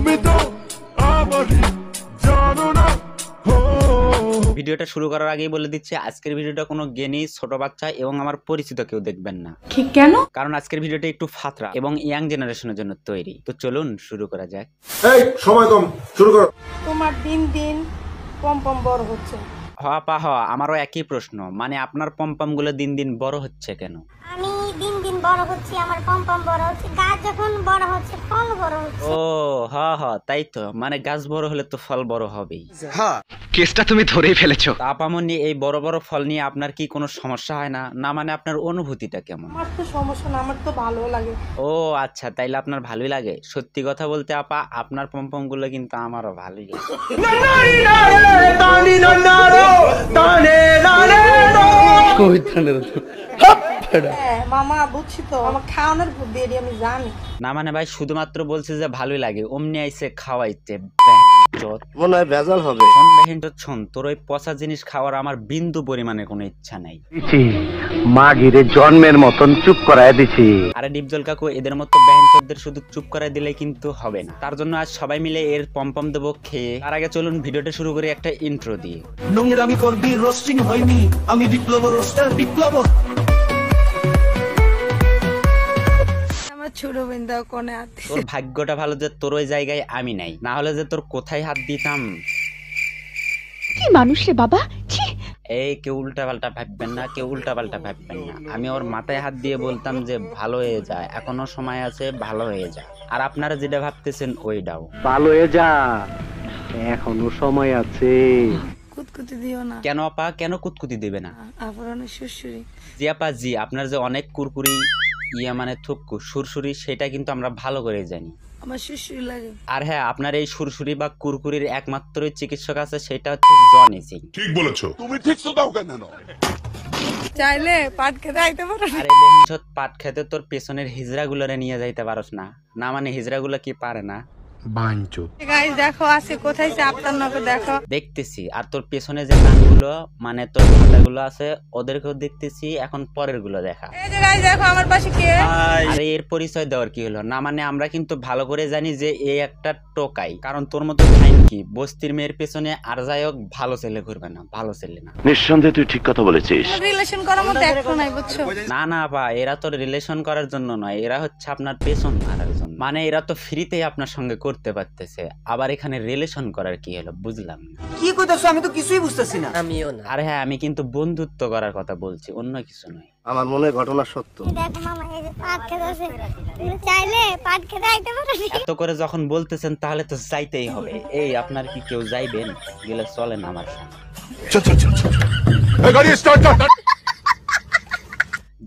তুমি তো আমারই জানো না। ভিডিওটা শুরু করার আগেই বলে দিচ্ছি আজকের ভিডিওটা কোনো জ্ঞানী ছোট বাচ্চা এবং আমার পরিচিত কেউ দেখবেন না। কেন? কারণ আজকের ভিডিওটা একটু ফাতরা এবং ইয়াং জেনারেশনের জন্য তৈরি। তো চলুন শুরু করা যাক। এই সময় কম, শুরু করো। তোমার দিন দিন পম বড় হচ্ছে। আমারও একই প্রশ্ন, মানে আপনার পম্পম গুলো দিন দিন বড় হচ্ছে কেন? আমি দিন দিন বড় হচ্ছি, আমার পম বড় হচ্ছে, গাছ যখন বড় হচ্ছে ফল বড় হচ্ছে। ও তাই তো, মানে গাছ বড় হলে তো ফল বড় হবেই। হ্যাঁ, কেসটা তুমি ধরেই ফেলেছো। আপামনি এই বড় বড় ফল নিয়ে আপনার কি কোনো সমস্যা হয় না? না মানে আপনার অনুভূতিটা কেমন? আমার তো সমস্যা না, আমার তো ভালো লাগে। ও আচ্ছা, তাইলে আপনার ভালোই লাগে। সত্যি কথা বলতে আপা, আপনার পম্পম গুলো কিন্তু আমারও ভালোই লাগে। মামা বুঝছি তো, আমার খাওয়ানোর বুদ্ধি এটি আমি জানি না মানে ভাই শুধুমাত্র বলছে যে ভালোই লাগে, অমনি আইসে খাওয়াইতে। মনে হয় ভেজাল হবে। শোন, তোর ওই পচা জিনিস খাওয়ার আমার বিন্দু পরিমাণে কোনো ইচ্ছা নাই। মা গিরে জন্মের মতন চুপ করায় দিছি। আরে ডিপজল কাকু, এদের মতো ব্যাহেনচোদদের শুধু চুপ করাই দিলে কিন্তু হবে না। তার জন্য আজ সবাই মিলে এর পম্পম দেবো খেয়ে। তার আগে চলুন ভিডিওটা শুরু করি একটা ইন্ট্রো দিয়ে। নোংরামি করবি, রোস্টিং হয়নি, আমি বিপ্লব রোস্টার বিপ্লব। আমার ছোট বিন্দা কোনে হাত তোর ভাগ্যটা ভালো যে তোর ওই জায়গায় আমি নাই, না হলে যে তোর কোথায় হাত দিতাম। কি মানুষ রে বাবা, ছি। এই কেউ উল্টা পাল্টা ভাববেন না, আমি ওর মাথায় হাত দিয়ে বলতাম যে ভালো হয়ে যায়, এখনো সময় আছে, ভালো হয়ে যায়। আর আপনারা যেটা ভাবতেছেন ওইটাও ভালো হয়ে যা, এখনো সময় আছে। কুতকুতি দিও না। কেন আপা, কেন কুতকুতি দেবে না? আপনার অনেক শ্বশুরি। জি আপা জি, আপনার যে অনেক কুরকুরি মানে থুক্কু সুরসুরি, সেটা কিন্তু আমরা ভালো করে জানি। আমার শ্বশুরি লাগে। আর হ্যাঁ, আপনার এই সুরসুরি বা কুরকুরির একমাত্র চিকিৎসক আছে, সেটা হচ্ছে জনি সিং। ঠিক বলেছো তুমি, ঠিক তো দাও কেন? চাইলে পাট খেতে আইতে পারো। আরে বেহিংসত, পাট খেতে তোর পেছনের হিজড়া গুলোরে নিয়ে যাইতে পারস না? না মানে হিজড়া গুলো কি পারে না? গাইস দেখো আছে কোথায় চাপতাম না, দেখো দেখতেছি। আর তোর পেছনে যে কানগুলো মানে তোর মাথাগুলো আছে, ওদেরকেও দেখতেছি। এখন পরের গুলো দেখা। এই যে গাইস দেখো আমার পাশে কে। আরে এর পরিচয় দেওয়ার কি হলো? না মানে আমরা কিন্তু ভালো করে জানি যে এই একটা টোকাই, কারণ তোর মতো ফাইন কি বস্তির মেয়ের পেছনে আর যাই হোক ভালো ছেলে ঘুরবে না, ভালো ছেলে না। নিঃসন্দেহে তুই ঠিক কথা বলেছিস। রিলেশন করার মতো একটু নাই, বুঝছো? না বা এরা তো রিলেশন করার জন্য নয়, এরা হচ্ছে আপনার পেছন মারার জন্য। মানে এরা তো ফ্রিতেই আপনার সঙ্গে করতে পারতেছে, আবার এখানে রিলেশন করার কি হলো বুঝলাম না। কি কইতাছো? আমি তো কিছুই বুঝতেছি না। আমিও না। আর হ্যাঁ, আমি কিন্তু বন্ধুত্ব করার কথা বলছি, অন্য কিছু নয়। আমার মনে হয় ঘটনা সত্য। দেখো মামা, এই যে পাট খেতে আছে, তুমি চাইলে পাট খেতে আইতে পারো। এত করে যখন বলতেছেন তাহলে তো যাইতেই হবে। এই আপনার কি কেউ যাইবেন? গেলে চলেন আমার সঙ্গে। চল এই গাড়ি স্টার্ট কর।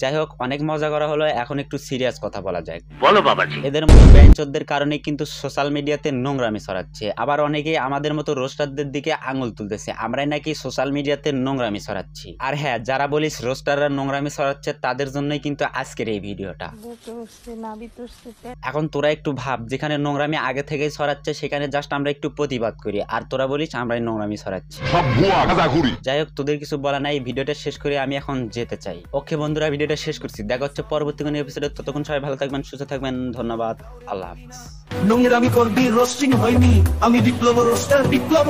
যাই হোক, অনেক মজা করা হলো, এখন একটু সিরিয়াস কথা বলা যায়। বলো বাবাজি। এদের মতো বেঞ্চদের কারণে কিন্তু সোশ্যাল মিডিয়াতে নোংরামি ছড়াচ্ছে। আবার অনেকেই আমাদের মতো রোস্টারদের দিকে আঙুল তুলতেছে, আমরাই নাকি সোশ্যাল মিডিয়াতে নোংরামি ছড়াচ্ছি। আর হ্যাঁ, যারা বলিস রোস্টাররা নোংরামি ছড়াচ্ছে, তাদের জন্যই কিন্তু আজকের এই ভিডিওটা। এখন তোরা একটু ভাব, যেখানে নোংরামি আগে থেকেই ছড়াচ্ছে সেখানে জাস্ট আমরা একটু প্রতিবাদ করি, আর তোরা বলিস আমরাই নোংরামি ছড়াচ্ছি। যাই হোক, তোদের কিছু বলা নাই, ভিডিওটা শেষ করে আমি এখন যেতে চাই। ওকে বন্ধুরা, ভিডিওটা শেষ করছি, দেখা হচ্ছে পরবর্তী কোনো এপিসোডে। ততক্ষণ সবাই ভালো থাকবেন, সুস্থ থাকবেন, ধন্যবাদ, আল্লাহ হাফেজ। নোংরামি করবি, রোস্টিং হয়নি, আমি বিপ্লব রোস্টার বিপ্লব।